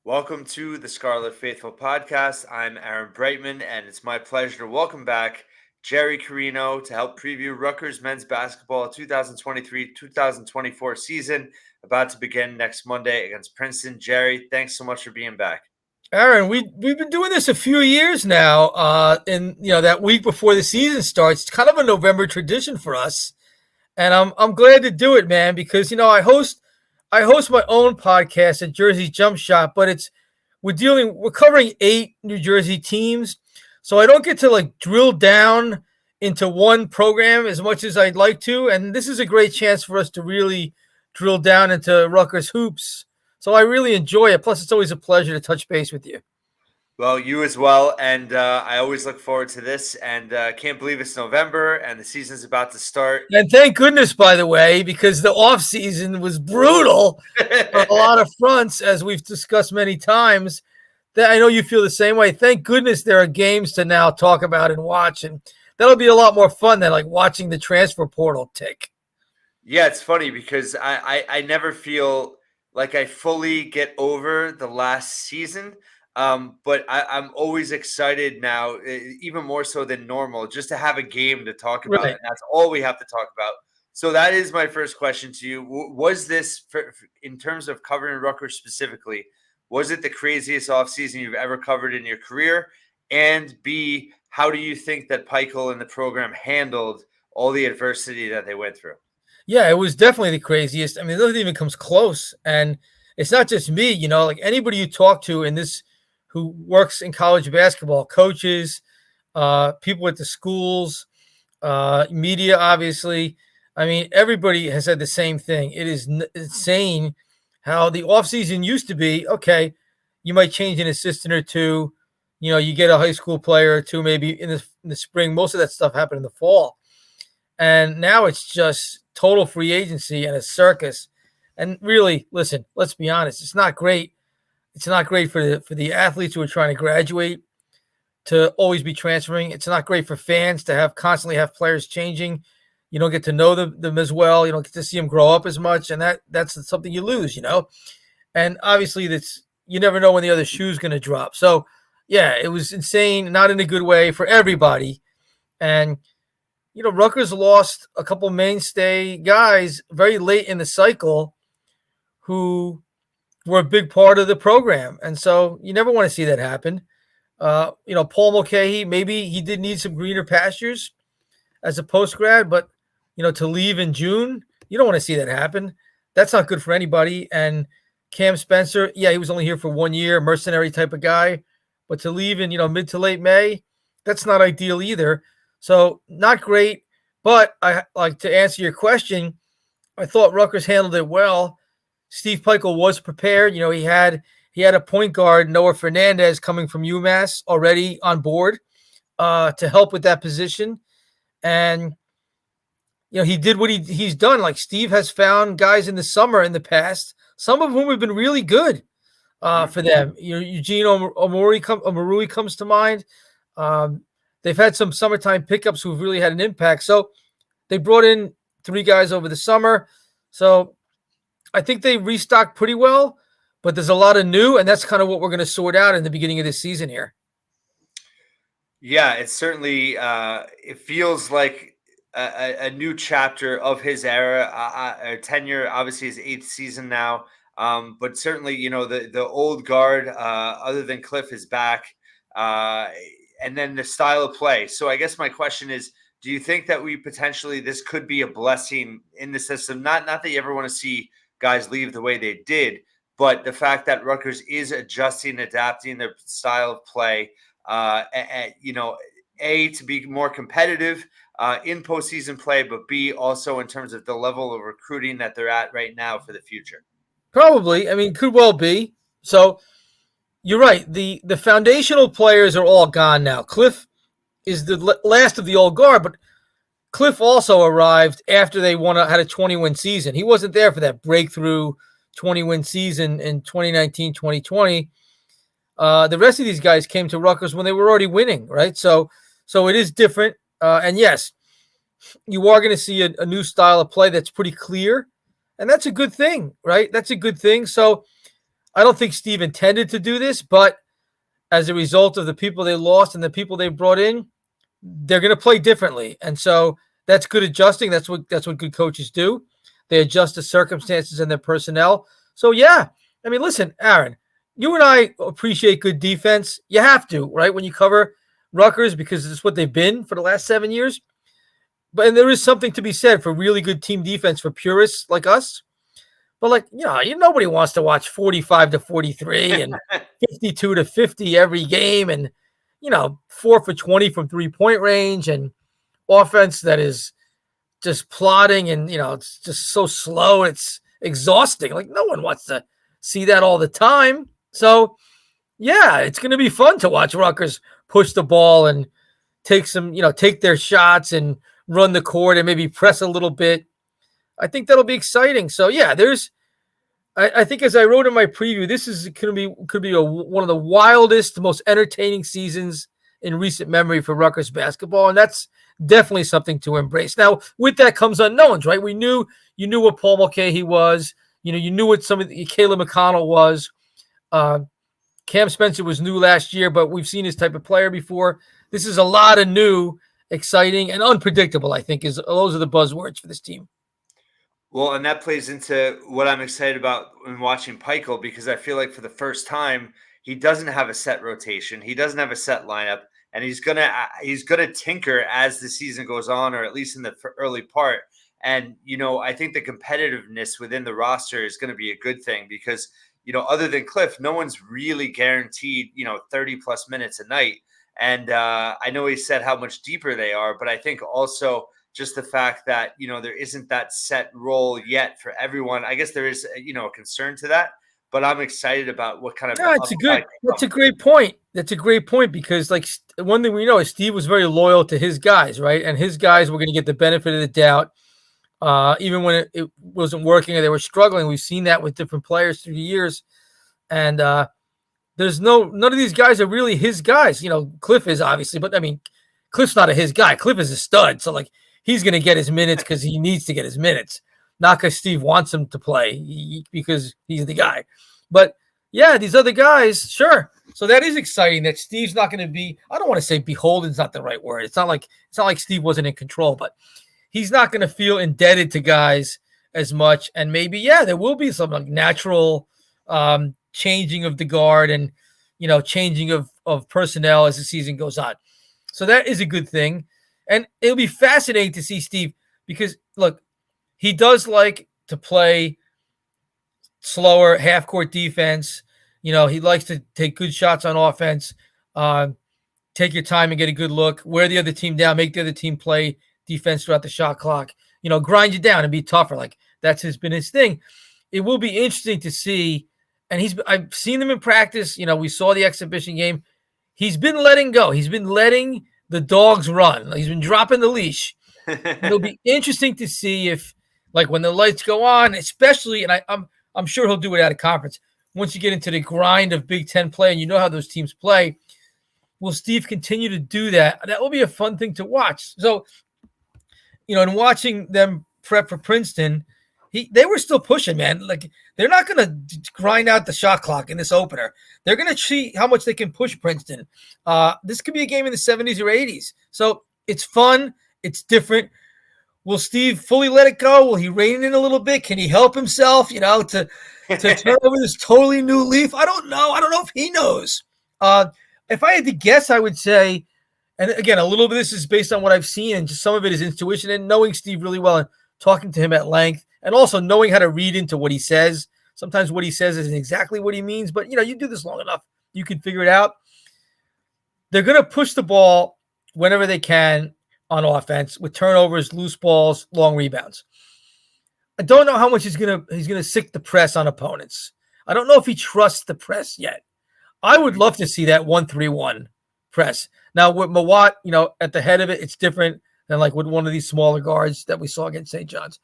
Welcome to the Scarlet Faithful podcast. I'm Aaron Breitman, and it's my pleasure to welcome back Jerry Carino to help preview Rutgers men's basketball 2023-2024 season about to begin next Monday against Princeton. Jerry, thanks so much for being back. Aaron, we've been doing this a few years now. And that week before the season starts, it's kind of a November tradition for us, and I'm glad to do it, man. Because I host my own podcast at Jersey Jump Shot, but we're covering 8 New Jersey teams, so I don't get to like drill down into one program as much as I'd like to. And this is a great chance for us to really drill down into Rutgers hoops. So I really enjoy it. Plus, it's always a pleasure to touch base with you. Well, you as well, and I always look forward to this, and can't believe it's November and the season's about to start. And thank goodness, by the way, because the offseason was brutal on a lot of fronts, as we've discussed many times. That I know you feel the same way. Thank goodness there are games to now talk about and watch, and that'll be a lot more fun than like watching the transfer portal tick. Yeah, it's funny because I never feel like I fully get over the last season. But I'm always excited now, even more so than normal, just to have a game to talk about. Right. And that's all we have to talk about. So that is my first question to you. Was this, in terms of covering Rutgers specifically, was it the craziest offseason you've ever covered in your career? And B, how do you think that Peichel and the program handled all the adversity that they went through? Yeah, it was definitely the craziest. I mean, nothing even comes close. And it's not just me, like anybody you talk to in this who works in college basketball, coaches, people at the schools, media, obviously. I mean, everybody has said the same thing. It is insane how the offseason used to be. Okay, you might change an assistant or two. You get a high school player or two maybe in the spring. Most of that stuff happened in the fall. And now it's just total free agency and a circus. And really, listen, let's be honest, it's not great. It's not great for the athletes who are trying to graduate to always be transferring. It's not great for fans to constantly have players changing. You don't get to know them as well. You don't get to see them grow up as much, and that's something you lose, And obviously, you never know when the other shoe's going to drop. So, yeah, it was insane, not in a good way for everybody. And Rutgers lost a couple mainstay guys very late in the cycle who were a big part of the program. And so you never want to see that happen. Paul Mulcahy, maybe he did need some greener pastures as a post-grad, but, to leave in June, you don't want to see that happen. That's not good for anybody. And Cam Spencer, yeah, he was only here for 1 year, mercenary type of guy. But to leave in, mid to late May, that's not ideal either. So not great, but I like to answer your question. I thought Rutgers handled it well. Steve Peichel was prepared. He had a point guard, Noah Fernandez, coming from UMass already on board to help with that position. And, he did what he's done. Like Steve has found guys in the summer in the past, some of whom have been really good for them. Eugene Omoruyi comes to mind. They've had some summertime pickups who've really had an impact. So they brought in 3 guys over the summer. So I think they restocked pretty well, but there's a lot of new, and that's kind of what we're going to sort out in the beginning of this season here. Yeah, it's certainly it feels like a new chapter of his era, tenure. Obviously, his 8th season now, but certainly, the old guard, other than Cliff, is back, and then the style of play. So I guess my question is, do you think that this could be a blessing in the system? Not that you ever want to see guys leave the way they did, but the fact that Rutgers is adjusting, adapting their style of play, A, to be more competitive in postseason play, but B, also in terms of the level of recruiting that they're at right now for the future. Probably. I mean, could well be. So you're right. The foundational players are all gone now. Cliff is the last of the old guard, but Cliff also arrived after they had a 20-win season. He wasn't there for that breakthrough 20-win season in 2019, 2020. The rest of these guys came to Rutgers when they were already winning, right? So it is different. And yes, you are going to see a new style of play that's pretty clear. And that's a good thing, right? That's a good thing. So I don't think Steve intended to do this, but as a result of the people they lost and the people they brought in, they're going to play differently. And so that's good adjusting. That's what good coaches do. They adjust the circumstances and their personnel. So yeah, I mean, listen, Aaron, you and I appreciate good defense. You have to, right? When you cover Rutgers, because it's what they've been for the last 7 years. But and there is something to be said for really good team defense for purists like us. But like, nobody wants to watch 45-43 and 52-50 every game, and 4 for 20 from 3-point range, and offense that is just plodding, and it's just so slow, it's exhausting. Like, no one wants to see that all the time. So yeah, it's going to be fun to watch Rutgers push the ball and take their shots and run the court and maybe press a little bit. I think that'll be exciting. So yeah, I think, as I wrote in my preview, this is could be one of the wildest, most entertaining seasons in recent memory for Rutgers basketball, and that's definitely something to embrace. Now, with that comes unknowns, right? You knew what Paul Mulcahy was. You knew what Caleb McConnell was. Cam Spencer was new last year, but we've seen his type of player before. This is a lot of new, exciting, and unpredictable, I think, those are the buzzwords for this team. Well, and that plays into what I'm excited about in watching Pikel, because I feel like for the first time, he doesn't have a set rotation. He doesn't have a set lineup, and he's gonna tinker as the season goes on, or at least in the early part. And I think the competitiveness within the roster is going to be a good thing, because other than Cliff, no one's really guaranteed 30 plus minutes a night. And I know he said how much deeper they are, but I think also just the fact that, there isn't that set role yet for everyone. I guess there is, a concern to that, but I'm excited about what kind of. Yeah, that's a great point. That's a great point, because like, one thing we know is Steve was very loyal to his guys, right? And his guys were going to get the benefit of the doubt, even when it wasn't working or they were struggling. We've seen that with different players through the years. And there's none of these guys are really his guys. Cliff is, obviously, but I mean, Cliff's not his guy. Cliff is a stud. So like, he's going to get his minutes because he needs to get his minutes, not because Steve wants him to play, because he's the guy. But yeah, these other guys, sure. So that is exciting that Steve's not going to be, I don't want to say beholden is not the right word. It's not like Steve wasn't in control, but he's not going to feel indebted to guys as much. And maybe, yeah, there will be some like natural changing of the guard and, changing of personnel as the season goes on. So that is a good thing. And it'll be fascinating to see Steve, because, look, he does like to play slower half-court defense. He likes to take good shots on offense, take your time and get a good look, wear the other team down, make the other team play defense throughout the shot clock, grind you down and be tougher. Like, that's been his thing. It will be interesting to see. And I've seen him in practice. We saw the exhibition game. He's been letting go. He's been letting the dogs run. He's been dropping the leash. It'll be interesting to see if, like, when the lights go on, especially, and I'm sure he'll do it at a conference, once you get into the grind of Big Ten play and you know how those teams play, will Steve continue to do that? That will be a fun thing to watch. So, in watching them prep for Princeton, they were still pushing, man. Like, they're not going to grind out the shot clock in this opener. They're going to see how much they can push Princeton. This could be a game in the 70s or 80s. So it's fun. It's different. Will Steve fully let it go? Will he rein it in a little bit? Can he help himself, to turn over this totally new leaf? I don't know. I don't know if he knows. If I had to guess, I would say, and again, a little bit of this is based on what I've seen, and just some of it is intuition and knowing Steve really well and talking to him at length, and also knowing how to read into what he says. Sometimes what he says isn't exactly what he means, but you do this long enough, you can figure it out. They're going to push the ball whenever they can on offense with turnovers, loose balls, long rebounds. I don't know how much he's going to sick the press on opponents. I don't know if he trusts the press yet. I would love to see that 1-3-1 press. Now with Mawat, at the head of it, it's different than like with one of these smaller guards that we saw against St. John's.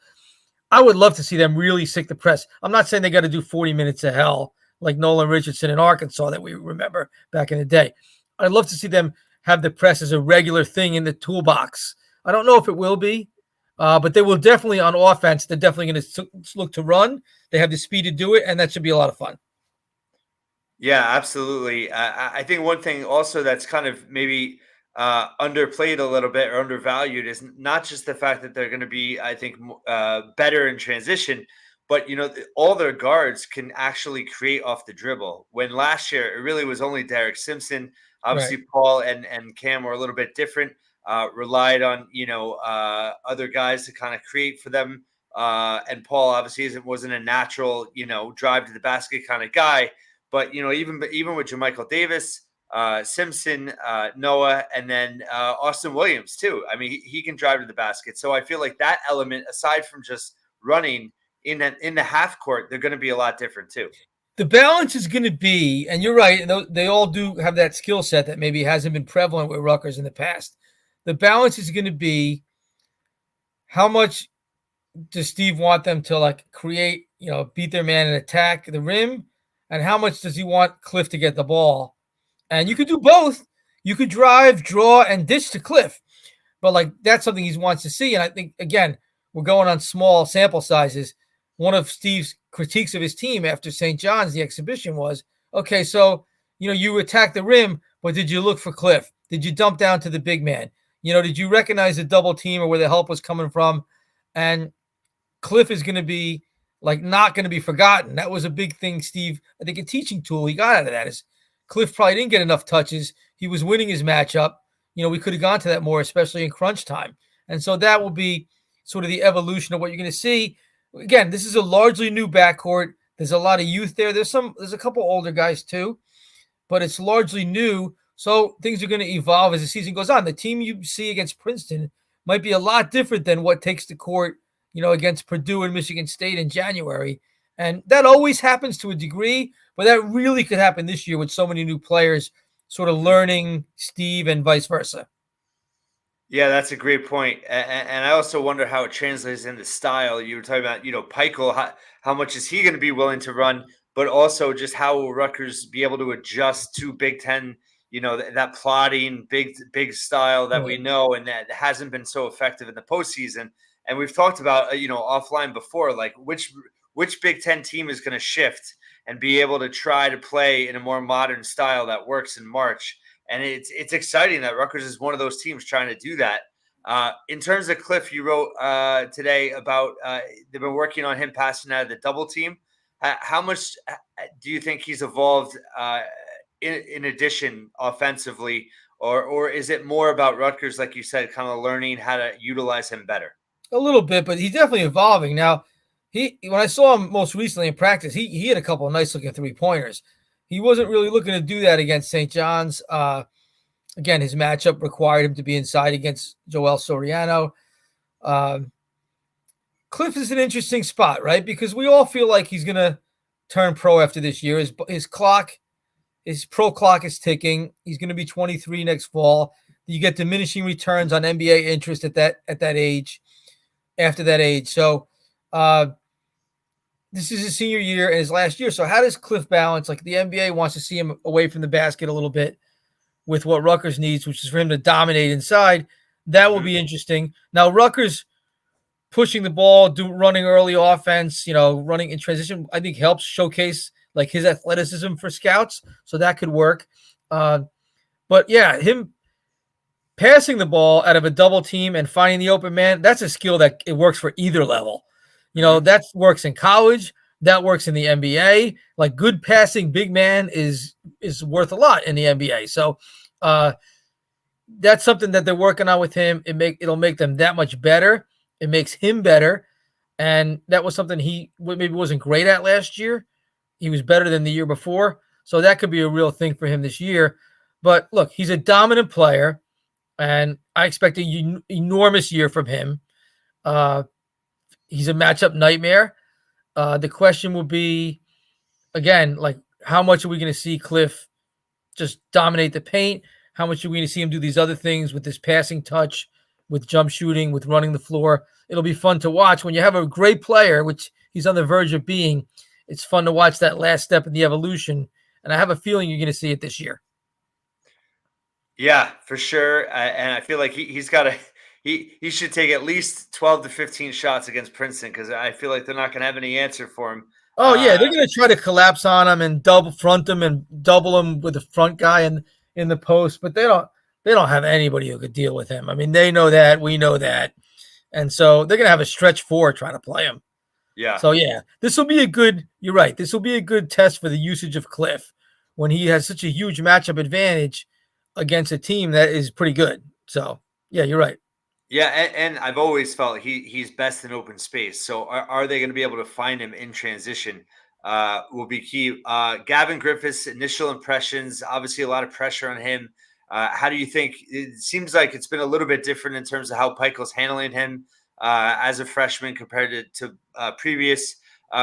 I would love to see them really sick the press. I'm not saying they got to do 40 minutes of hell like Nolan Richardson in Arkansas that we remember back in the day. I'd love to see them have the press as a regular thing in the toolbox. I don't know if it will be, but they will definitely, on offense, they're definitely going to look to run. They have the speed to do it, and that should be a lot of fun. Yeah, absolutely. I think one thing also that's kind of maybe underplayed a little bit or undervalued is not just the fact that they're going to be, I think, better in transition, but all their guards can actually create off the dribble. When last year it really was only Derek Simpson. Right. Obviously, Paul and Cam were a little bit different. Relied on other guys to kind of create for them. And Paul obviously wasn't a natural drive to the basket kind of guy, but even with Jermichael Davis, Simpson, Noah, and then Austin Williams too. I mean, he can drive to the basket. So I feel like that element, aside from just running in the half court, they're going to be a lot different too. The balance is going to be, and you're right, they all do have that skill set that maybe hasn't been prevalent with Rutgers in the past. The balance is going to be how much does Steve want them to like create, beat their man and attack the rim, and how much does he want Cliff to get the ball? And you could do both. You could drive, draw, and dish to Cliff. But like that's something he wants to see. And I think again, we're going on small sample sizes. One of Steve's critiques of his team after St. John's, the exhibition was, okay, so you attack the rim, but did you look for Cliff? Did you dump down to the big man? Did you recognize the double team or where the help was coming from? And Cliff is going to be like not going to be forgotten. That was a big thing, Steve. I think a teaching tool he got out of that is Cliff probably didn't get enough touches. He was winning his matchup. We could have gone to that more, especially in crunch time. And so that will be sort of the evolution of what you're going to see. Again, this is a largely new backcourt. There's a lot of youth there. There's a couple older guys too, but it's largely new. So things are going to evolve as the season goes on. The team you see against Princeton might be a lot different than what takes the court, against Purdue and Michigan State in January. And that always happens to a degree, but that really could happen this year with so many new players sort of Mhm. learning Steve and vice versa. Yeah, that's a great point. And I also wonder how it translates into style. You were talking about, Peichel, how much is he going to be willing to run, but also just how will Rutgers be able to adjust to Big Ten, that plotting, big style that we Right. know and that hasn't been so effective in the postseason. And we've talked about, offline before, like which Big Ten team is going to shift and be able to try to play in a more modern style that works in March, and it's exciting that Rutgers is one of those teams trying to do that. In terms of Cliff, you wrote today about they've been working on him passing out of the double team. How much do you think he's evolved in addition offensively, or is it more about Rutgers, like you said, kind of learning how to utilize him better? A little bit, but he's definitely evolving. Now, when I saw him most recently in practice, he had a couple of nice looking 3-pointers. He wasn't really looking to do that against St. John's. Again, his matchup required him to be inside against Joel Soriano. Um, Cliff is an interesting spot, right? Because we all feel like he's going to turn pro after this year. His pro clock is ticking. He's going to be 23 next fall. You get diminishing returns on NBA interest at that age, after that age. So uh, this is his senior year and his last year. So how does Cliff balance? Like the NBA wants to see him away from the basket a little bit with what Rutgers needs, which is for him to dominate inside. That will Mhm. be interesting. Now Rutgers pushing the ball, running early offense, running in transition, I think helps showcase like his athleticism for scouts. So that could work. But yeah, him passing the ball out of a double team and finding the open man, that's a skill that it works for either level. Mhm. That works in college, that works in the NBA. Like good passing big man is worth a lot in the NBA. So uh that's something that they're working on with him. It'll make them that much better. It makes him better. And that was something he maybe wasn't great at last year. He was better than the year before. So that could be a real thing for him this year. But look, he's a dominant player and I expect an enormous year from him. Uh, he's a matchup nightmare. The question will be again, like how much are we going to see Cliff just dominate the paint? How much are we going to see him do these other things with his passing touch, with jump shooting, with running the floor? It'll be fun to watch when you have a great player, which he's on the verge of being. It's fun to watch that last step in the evolution, and I have a feeling you're going to see it this year. Yeah, for sure. And I feel like he's got to he should take at least 12 to 15 shots against Princeton because I feel like they're not going to have any answer for him Oh yeah, they're going to try to collapse on him and double front him and double him with the front guy in the post, but they don't have anybody who could deal with him. I mean, they know that, we know that, and so they're going to have a stretch four trying to play him. Yeah. So yeah, this will be a good. You're right. This will be a good test for the usage of Cliff when he has such a huge matchup advantage against a team that is pretty good. So yeah, you're right. Yeah, and I've always felt he's best in open space. So are they going to be able to find him in transition? Will be key. Gavin Griffiths' initial impressions, obviously a lot of pressure on him. How do you think? It seems like it's been a little bit different in terms of how Peichel's handling him as a freshman compared to previous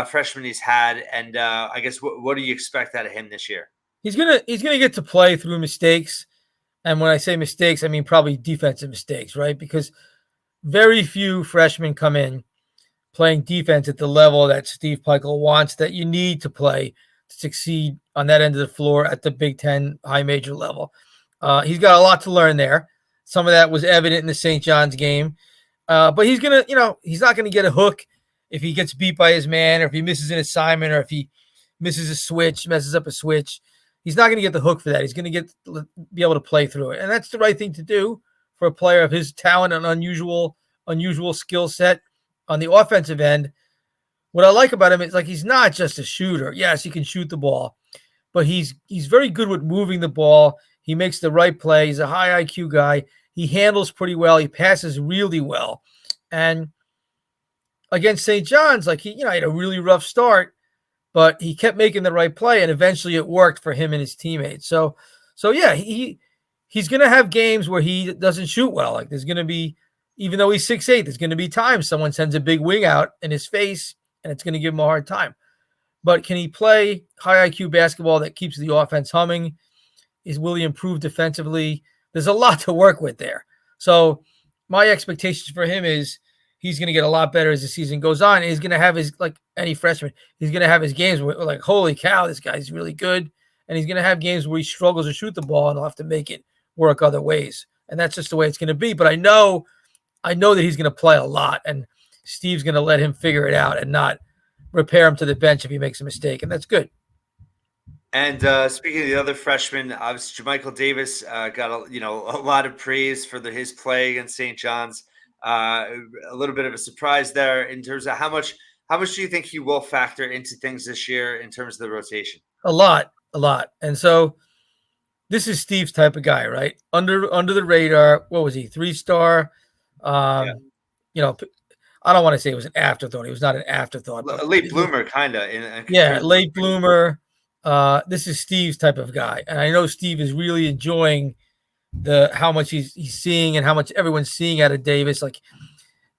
freshmen he's had. And I guess what do you expect out of him this year? He's gonna get to play through mistakes, and when I say mistakes, I mean probably defensive mistakes, right? Because very few freshmen come in playing defense at the level that Steve Peichel wants, that you need to play to succeed on that end of the floor at the Big Ten high major level. He's got a lot to learn there. Some of that was evident in the St. John's game. But he's going to, he's not going to get a hook if he gets beat by his man or if he misses an assignment or if he misses a switch, messes up a switch. He's not going to get the hook for that. He's going to be able to play through it. And that's the right thing to do for a player of his talent and unusual skill set on the offensive end. What I like about him is like he's not just a shooter. Yes, he can shoot the ball, but he's very good with moving the ball. He makes the right play. He's a high IQ guy. He handles pretty well. He passes really well. And against St. John's, like he had a really rough start, but he kept making the right play, and eventually it worked for him and his teammates. So yeah, he's going to have games where he doesn't shoot well. Like there's going to be, even though he's 6'8", there's going to be times someone sends a big wing out in his face, and it's going to give him a hard time. But can he play high IQ basketball that keeps the offense humming? Will he improve defensively? There's a lot to work with there. So my expectations for him is he's going to get a lot better as the season goes on. And he's going to have his, like any freshman, he's going to have his games where like, holy cow, this guy's really good. And he's going to have games where he struggles to shoot the ball and he'll have to make it work other ways. And that's just the way it's going to be. But I know that he's going to play a lot, and Steve's going to let him figure it out and not repair him to the bench if he makes a mistake. And that's good. And speaking of the other freshmen, obviously Jermichael Davis got a lot of praise for his play against St. John's. A little bit of a surprise there in terms of how much do you think he will factor into things this year in terms of the rotation? A lot. And so this is Steve's type of guy, right? Under the radar. What was he? 3-star. Yeah. I don't want to say it was an afterthought. He was not an afterthought. A late bloomer, kind of. Late bloomer. This is Steve's type of guy, and I know Steve is really enjoying how much he's seeing and how much everyone's seeing out of Davis. Like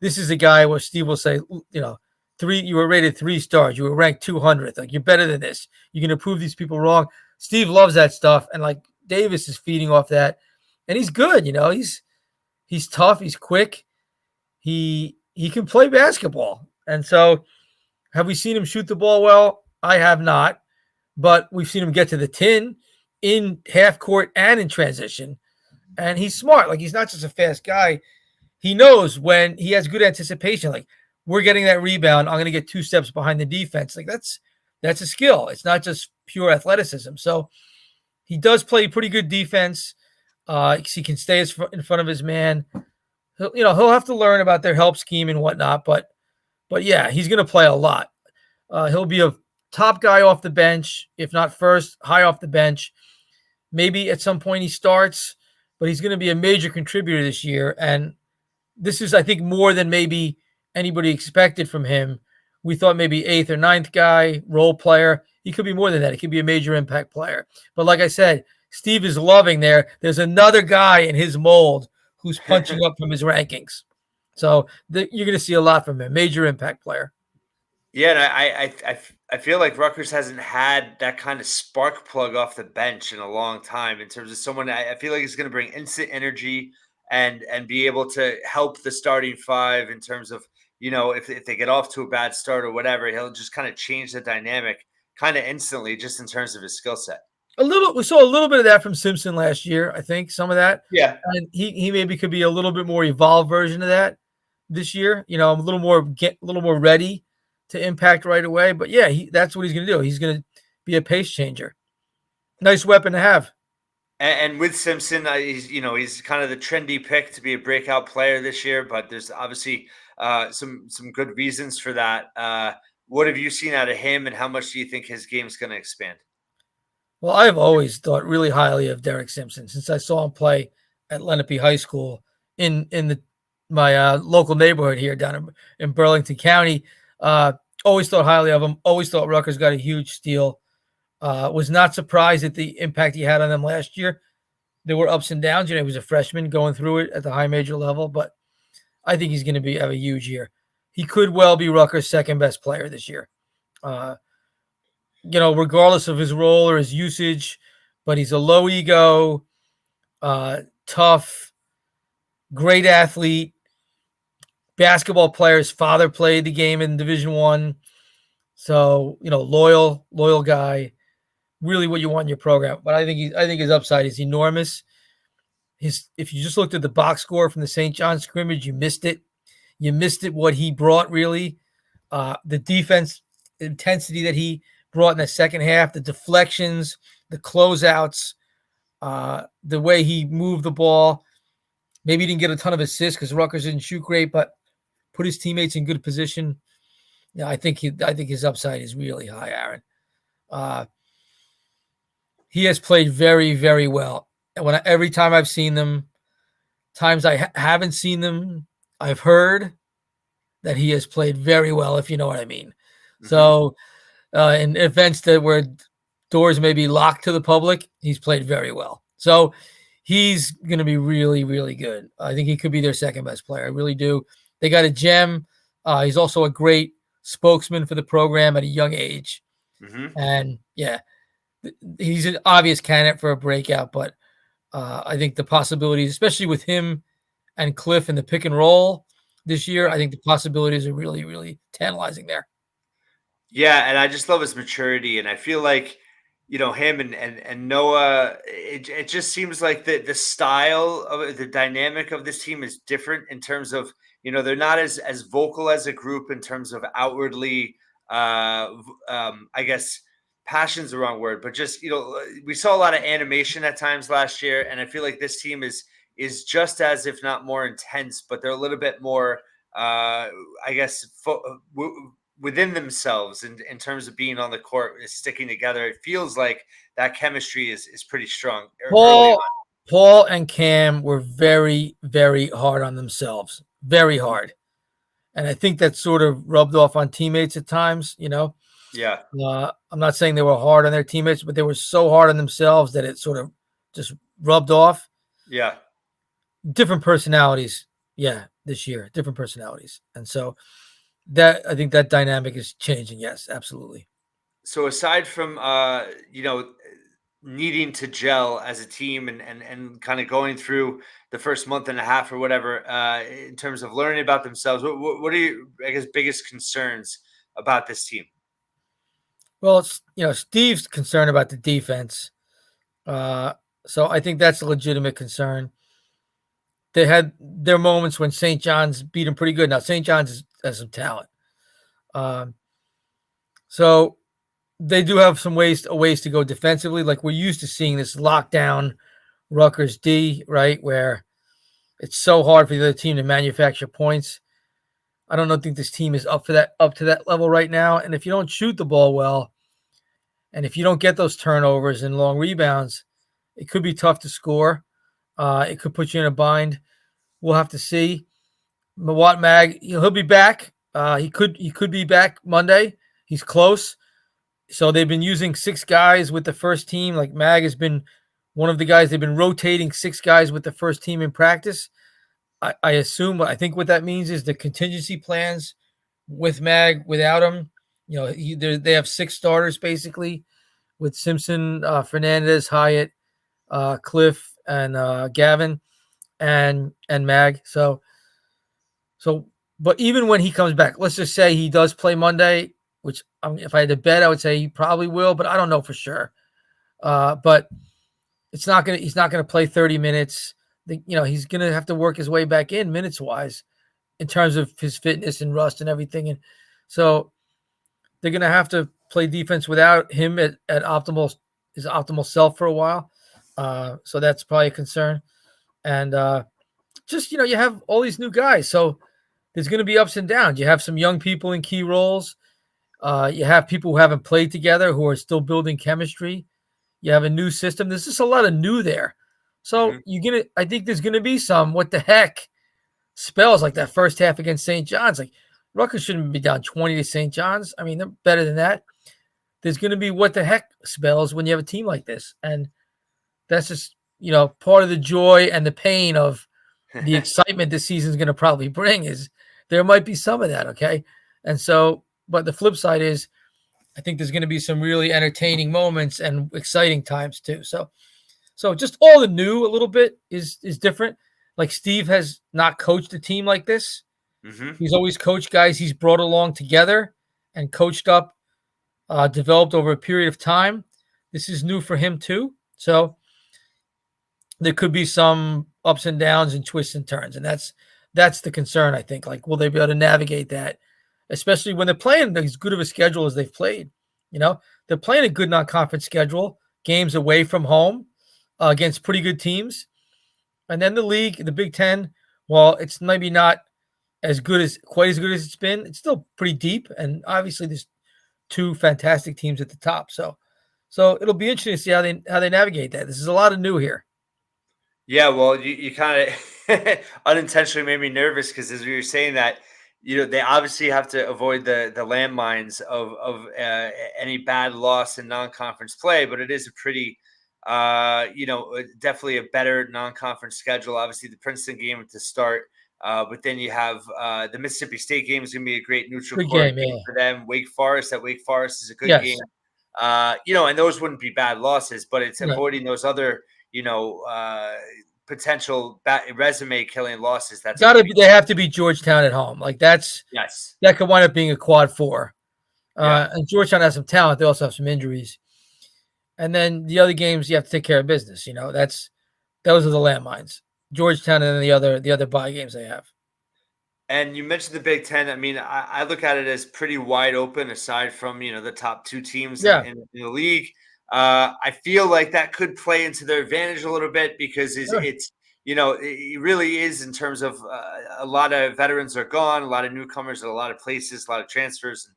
this is a guy where Steve will say, you were rated 3 stars, you were ranked 200th, like you're better than this. You can prove these people wrong. Steve loves that stuff, and like Davis is feeding off that, and he's good. He's tough, he's quick, he can play basketball, and so have we seen him shoot the ball well? I have not. But we've seen him get to the tin in half court and in transition. And he's smart. Like he's not just a fast guy. He knows when he has good anticipation. Like we're getting that rebound, I'm going to get 2 steps behind the defense. Like that's a skill. It's not just pure athleticism. So he does play pretty good defense. He can stay in front of his man. He'll have to learn about their help scheme and whatnot. But yeah, he's going to play a lot. He'll be a top guy off the bench, if not first, high off the bench. Maybe at some point he starts, but he's going to be a major contributor this year. And this is, I think, more than maybe anybody expected from him. We thought maybe 8th or 9th guy, role player. He could be more than that. He could be a major impact player. But like I said, Steve is loving there. There's another guy in his mold who's punching up from his rankings. So you're going to see a lot from him. Major impact player. Yeah, I feel like Rutgers hasn't had that kind of spark plug off the bench in a long time in terms of someone I feel like he's going to bring instant energy and be able to help the starting 5 in terms of, if they get off to a bad start or whatever, he'll just kind of change the dynamic kind of instantly just in terds of his skill set. We saw a little bit of that from Simpson last year, I think, some of that. Yeah. And he maybe could be a little bit more evolved version of that this year, a little more ready to impact right away. But yeah, that's what he's going to do. He's going to be a pace changer. Nice weapon to have. And with Simpson, he's kind of the trendy pick to be a breakout player this year. But there's obviously some good reasons for that. What have you seen out of him, and how much do you think his game's going to expand? Well, I've always thought really highly of Derek Simpson since I saw him play at Lenape High School in my local neighborhood here down in Burlington County. Always thought highly of him. Always thought Rutgers got a huge steal. Was not surprised at the impact he had on them last year. There were ups and downs. He was a freshman going through it at the high major level, but I think he's going to have a huge year. He could well be Rutgers' second best player this year. Regardless of his role or his usage, but he's a low ego, tough, great athlete, basketball player. His father played the game in Division I. So, loyal guy, really what you want in your program. But I think his upside is enormous. If you just looked at the box score from the St. John scrimmage, you missed it. You missed it, what he brought, really. The defense intensity that he brought in the second half, the deflections, the closeouts, the way he moved the ball. Maybe he didn't get a ton of assists because Rutgers didn't shoot great, but put his teammates in good position. Yeah, I think his upside is really high, Aaron. He has played very, very well. And every time I've seen them, times I haven't seen them, I've heard that he has played very well, if you know what I mean. Mm-hmm. So in events where doors may be locked to the public, he's played very well. So he's going to be really, really good. I think he could be their second best player. I really do. They got a gem. He's also a great spokesman for the program at a young age. Mm-hmm. And yeah, he's an obvious candidate for a breakout, but I think the possibilities, especially with him and Cliff in the pick and roll this year, I think the possibilities are really, really tantalizing there. Yeah, and I just love his maturity, and I feel like him and Noah. It just seems like the style of the dynamic of this team is different in terms of they're not as vocal as a group in terms of outwardly. I guess passion's the wrong word, but just we saw a lot of animation at times last year, and I feel like this team is just as, if not more, intense, but they're a little bit more. I guess. Within themselves in terms of being on the court, sticking together. It feels like that chemistry is pretty strong. Paul and Cam were very, very hard on themselves, very hard. And I think that sort of rubbed off on teammates at times, Yeah. I'm not saying they were hard on their teammates, but they were so hard on themselves that it sort of just rubbed off. Yeah. Different personalities. Yeah. This year, different personalities. And so I think that dynamic is changing. Yes, absolutely. So aside from needing to gel as a team and kind of going through the first month and a half or whatever, in terms of learning about themselves, what are your, I guess, biggest concerns about this team? Well, Steve's concerned about the defense, so I think that's a legitimate concern. They had their moments when St. John's beat them pretty good. Now St. John's has some talent. So they do have some ways to go defensively. Like, we're used to seeing this lockdown Rutgers D, right, where it's so hard for the other team to manufacture points. I don't think this team is up to that level right now. And if you don't shoot the ball well, and if you don't get those turnovers and long rebounds, it could be tough to score. It could put you in a bind. We'll have to see. Mawat Mag, he'll be back. He could be back Monday. He's close. So they've been using 6 guys with the first team. Like, Mag has been one of the guys. They've been rotating 6 guys with the first team in practice. I think what that means is the contingency plans with Mag, without him, they have 6 starters basically, with Simpson, Fernandez, Hyatt, Cliff, and Gavin, and Mag. So, but even when he comes back, let's just say he does play Monday, which if I had to bet, I would say he probably will, but I don't know for sure. But he's not gonna play 30 minutes. He's gonna have to work his way back in minutes wise, in terms of his fitness and rust and everything. And so they're going to have to play defense without him at his optimal self for a while. So that's probably a concern. And just, you have all these new guys. So there's going to be ups and downs. You have some young people in key roles. You have people who haven't played together who are still building chemistry. You have a new system. There's just a lot of new there. So I think there's gonna be some what the heck spells like that first half against St. John's. Like Rutgers shouldn't be down 20 to St. John's. I mean, they're better than that. There's gonna be what the heck spells when you have a team like this. And that's just, part of the joy and the pain of the excitement this season's gonna probably bring is there might be some of that, okay? And so, but the flip side is I think there's going to be some really entertaining moments and exciting times too. So just all the new a little bit is different. Like Steve has not coached a team like this. He's always coached guys he's brought along together and coached up, developed over a period of time. This is new for him too. So there could be some ups and downs and twists and turns, and that's the concern. I think. Like, will they be able to navigate that? Especially when they're playing as good of a schedule as they've played. They're playing a good non-conference schedule, games away from home against pretty good teams. And then the league, the Big Ten, while it's maybe not quite as good as it's been, it's still pretty deep. And obviously there's two fantastic teams at the top. So it'll be interesting to see how they navigate that. This is a lot of new here. Yeah, well, you kind of unintentionally made me nervous because as we were saying that, they obviously have to avoid the landmines of any bad loss in non-conference play, but it is a pretty, definitely a better non-conference schedule. Obviously, the Princeton game to start, but then you have the Mississippi State game is going to be a great neutral court game for them. Wake Forest is a good game. And those wouldn't be bad losses, but it's avoiding those other, potential resume killing losses. They have to be Georgetown at home. Like that could wind up being a quad 4. And Georgetown has some talent. They also have some injuries. And then the other games you have to take care of business. Those are the landmines. Georgetown and then the other bye games they have. And you mentioned the Big Ten. I mean, I look at it as pretty wide open aside from, the top two teams in the league. I feel like that could play into their advantage a little bit because it really is in terms of a lot of veterans are gone, a lot of newcomers at a lot of places, a lot of transfers.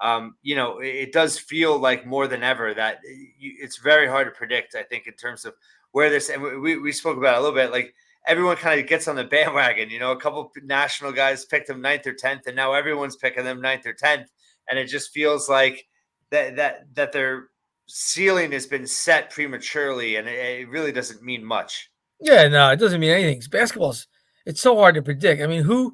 It does feel like more than ever that it's very hard to predict, I think, in terms of where this, and we spoke about it a little bit, like everyone kind of gets on the bandwagon, a couple national guys picked them 9th or 10th, and now everyone's picking them 9th or 10th. And it just feels like that their ceiling has been set prematurely, and it really doesn't mean much. Yeah, no, it doesn't mean anything. It's so hard to predict. I mean, who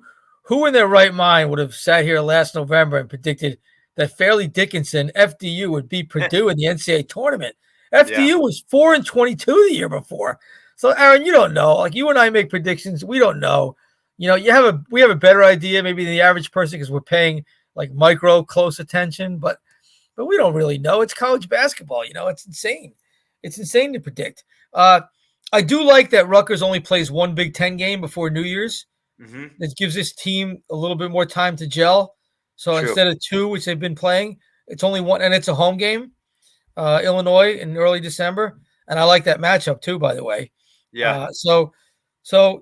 in their right mind would have sat here last November and predicted that Fairleigh Dickinson, FDU, would beat Purdue in the NCAA tournament? FDU was 4-22 the year before. So, Aaron, you don't know. Like, you and I make predictions. We don't know. We have a better idea maybe than the average person because we're paying like micro close attention, but we don't really know. It's college basketball. It's insane. It's insane to predict. I do like that Rutgers only plays one Big Ten game before New Year's. It gives this team a little bit more time to gel. So instead of 2, which they've been playing, it's only 1, and it's a home game, Illinois in early December. And I like that matchup too, by the way. Yeah. So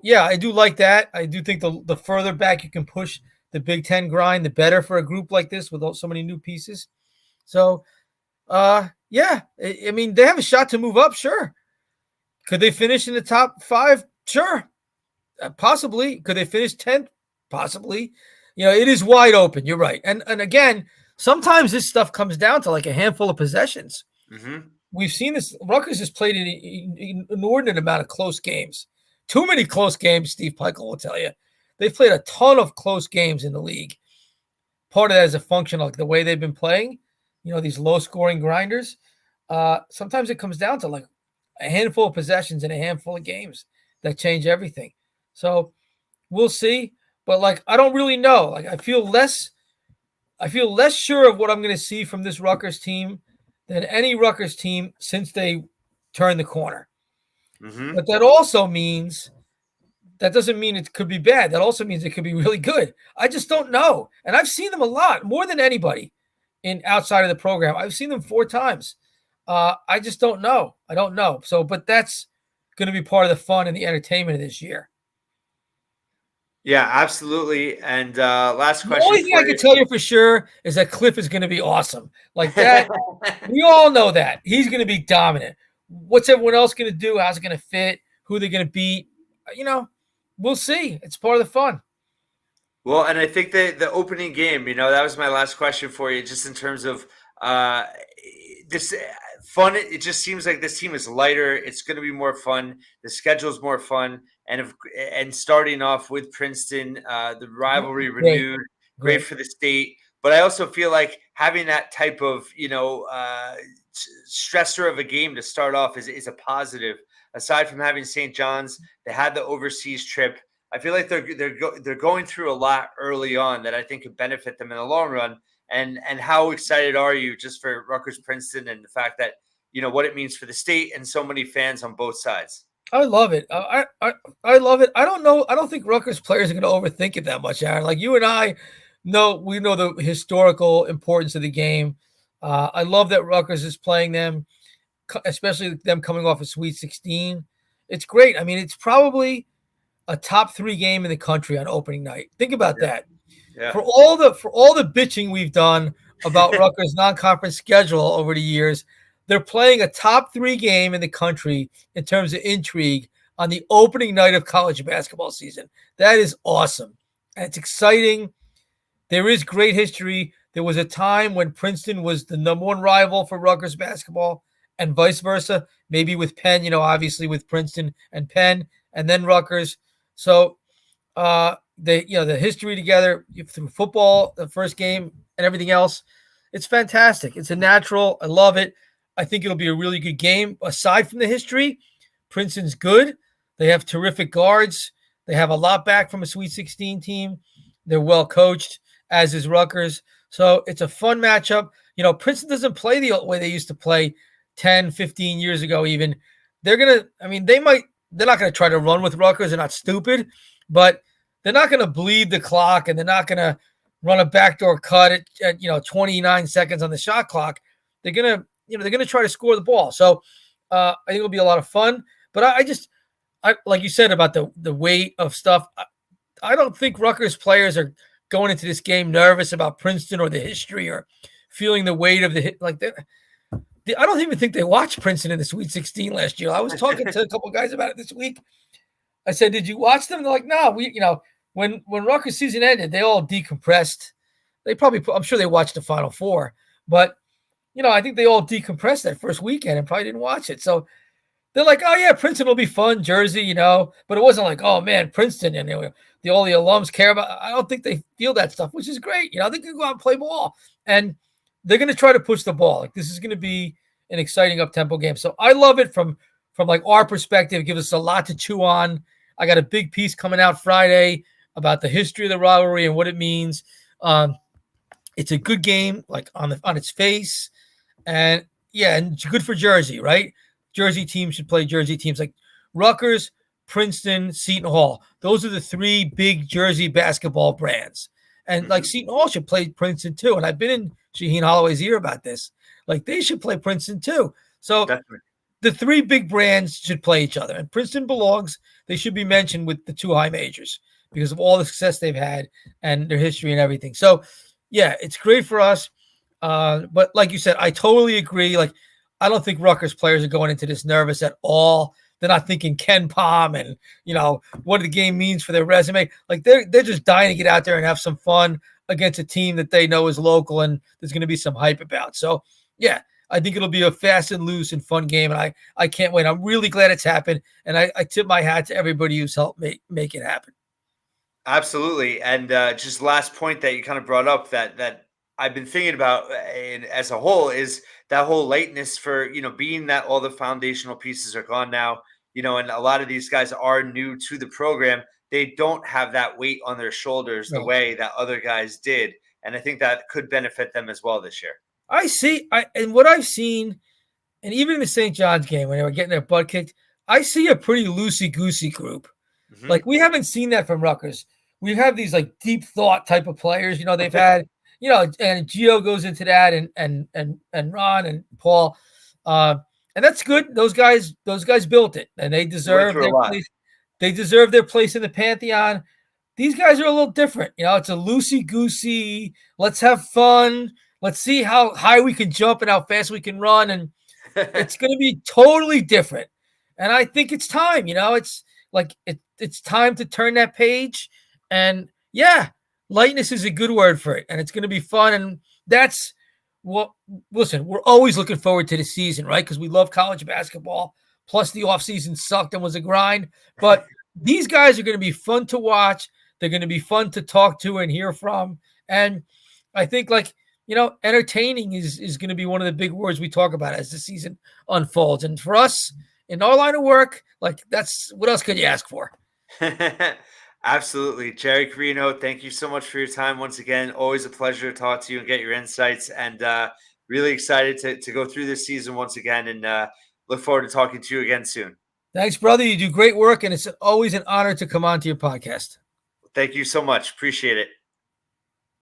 yeah, I do like that. I do think the further back you can push the Big Ten grind, the better for a group like this with so many new pieces. So, yeah, I mean, they have a shot to move up. Sure. Could they finish in the top 5? Sure. Possibly. Could they finish 10th? Possibly. It is wide open. You're right. And again, sometimes this stuff comes down to like a handful of possessions. We've seen this. Rutgers has played an inordinate amount of close games. Too many close games, Steve Peichel will tell you. They've played a ton of close games in the league. Part of that is a function of the way they've been playing. These low-scoring grinders. Sometimes it comes down to like a handful of possessions in a handful of games that change everything. So we'll see. But like, I don't really know. Like, I feel less sure of what I'm going to see from this Rutgers team than any Rutgers team since they turned the corner. But that doesn't mean it could be bad. That also means it could be really good. I just don't know. And I've seen them a lot, more than anybody in outside of the program. I've seen them 4 times. I just don't know. I don't know. So, but that's going to be part of the fun and the entertainment of this year. Yeah, absolutely. And last The question only thing I for can you. tell you for sure is that Cliff is going to be awesome. Like that, we all know that he's going to be dominant. What's everyone else going to do? How's it going to fit? Who they're going to beat? You know, we'll see. It's part of the fun. Well, and I think the opening game, that was my last question for you, just in terms of uh, this fun. It just seems like this team is lighter. It's going to be more fun. The schedule's more fun, and starting off with Princeton, the rivalry Great, renewed, great great. for the state. But I also feel like having that type of stressor of a game to start off is a positive. Aside from having St. John's, they had the overseas trip. I feel like they're going through a lot early on that I think could benefit them in the long run. And how excited are you just for Rutgers Princeton and the fact that what it means for the state and so many fans on both sides? I love it. I love it. I don't know. I don't think Rutgers players are going to overthink it that much, Aaron. Like you and I know, we know the historical importance of the game. I love that Rutgers is playing them, especially them coming off a Sweet 16. It's great. I mean, it's probably a top 3 game in the country on opening night. Think about Yeah, that. yeah, For all the bitching we've done about Rutgers non-conference schedule over the years, they're playing a top 3 game in the country in terms of intrigue on the opening night of college basketball season. That is awesome. And it's exciting. There is great history. There was a time when Princeton was the number 1 rival for Rutgers basketball and vice versa, maybe with Penn, obviously with Princeton and Penn, and then Rutgers. So the history together through football, the first game and everything else, it's fantastic. It's a natural. I love it. I think it'll be a really good game. Aside from the history, Princeton's good. They have terrific guards. They have a lot back from a Sweet 16 team. They're well coached, as is Rutgers. So it's a fun matchup. Princeton doesn't play the way they used to play 10, 15 years ago even. They're not going to try to run with Rutgers. They're not stupid, but they're not going to bleed the clock, and they're not going to run a backdoor cut at 29 seconds on the shot clock. They're going to try to score the ball. So I think it'll be a lot of fun. But I like you said about the weight of stuff. I don't think Rutgers players are going into this game nervous about Princeton or the history or feeling the weight of the hit. I don't even think they watched Princeton in the Sweet 16 last year. I was talking to a couple of guys about it this week. I said, "Did you watch them?" They're like, "No, when Rutgers season ended, they all decompressed. I'm sure they watched the Final Four, but I think they all decompressed that first weekend and probably didn't watch it. So they're like, oh yeah, Princeton will be fun, Jersey, but it wasn't like, oh man, Princeton and all the alums care about. I don't think they feel that stuff, which is great. They can go out and play ball, and they're going to try to push the ball. Like this is going to be an exciting up-tempo game. So I love it from like our perspective. It gives us a lot to chew on. I got a big piece coming out Friday about the history of the rivalry and what it means. It's a good game, like on its face, and yeah, and good for Jersey, right? Jersey teams should play Jersey teams like Rutgers, Princeton, Seton Hall. Those are the 3 big Jersey basketball brands. And like Seton Hall should play Princeton too. And I've been in Shaheen Holloway's ear about this. Like they should play Princeton too. So definitely. The 3 big brands should play each other. And Princeton belongs. They should be mentioned with the 2 high majors because of all the success they've had and their history and everything. So yeah, it's great for us. But like you said, I totally agree. Like, I don't think Rutgers players are going into this nervous at all. They're not thinking Ken Pom and what the game means for their resume. Like they're just dying to get out there and have some fun against a team that they know is local and there's going to be some hype about. So yeah, I think it'll be a fast and loose and fun game, and I can't wait. I'm really glad it's happened, and I tip my hat to everybody who's helped make it happen. Absolutely. And just last point that you kind of brought up that I've been thinking about as a whole is that whole lateness for, being that all the foundational pieces are gone now, and a lot of these guys are new to the program. They don't have that weight on their shoulders the Right. way that other guys did. And I think that could benefit them as well this year. And what I've seen, and even in the St. John's game when they were getting their butt kicked, I see a pretty loosey-goosey group. Mm-hmm. Like we haven't seen that from Rutgers. We have these like deep thought type of players. They've had and Gio goes into that, and Ron and Paul, and that's good. Those guys built it, and they They went deserve through a their lot. place. They deserve their place in the pantheon. These guys are a little different. It's a loosey goosey. Let's have fun. Let's see how high we can jump and how fast we can run, and it's going to be totally different. And I think it's time. It's like it's time to turn that page. And yeah, lightness is a good word for it, and it's going to be fun. And that's what. Listen, we're always looking forward to the season, right? Because we love college basketball. Plus, the offseason sucked and was a grind. But these guys are going to be fun to watch. They're going to be fun to talk to and hear from. And I think, entertaining is going to be one of the big words we talk about as the season unfolds. And for us in our line of work, that's what else could you ask for? Absolutely. Jerry Carino, thank you so much for your time once again. Always a pleasure to talk to you and get your insights. And really excited to go through this season once again, and look forward to talking to you again soon. Thanks, brother. You do great work, and it's always an honor to come on to your podcast. Thank you so much. Appreciate it.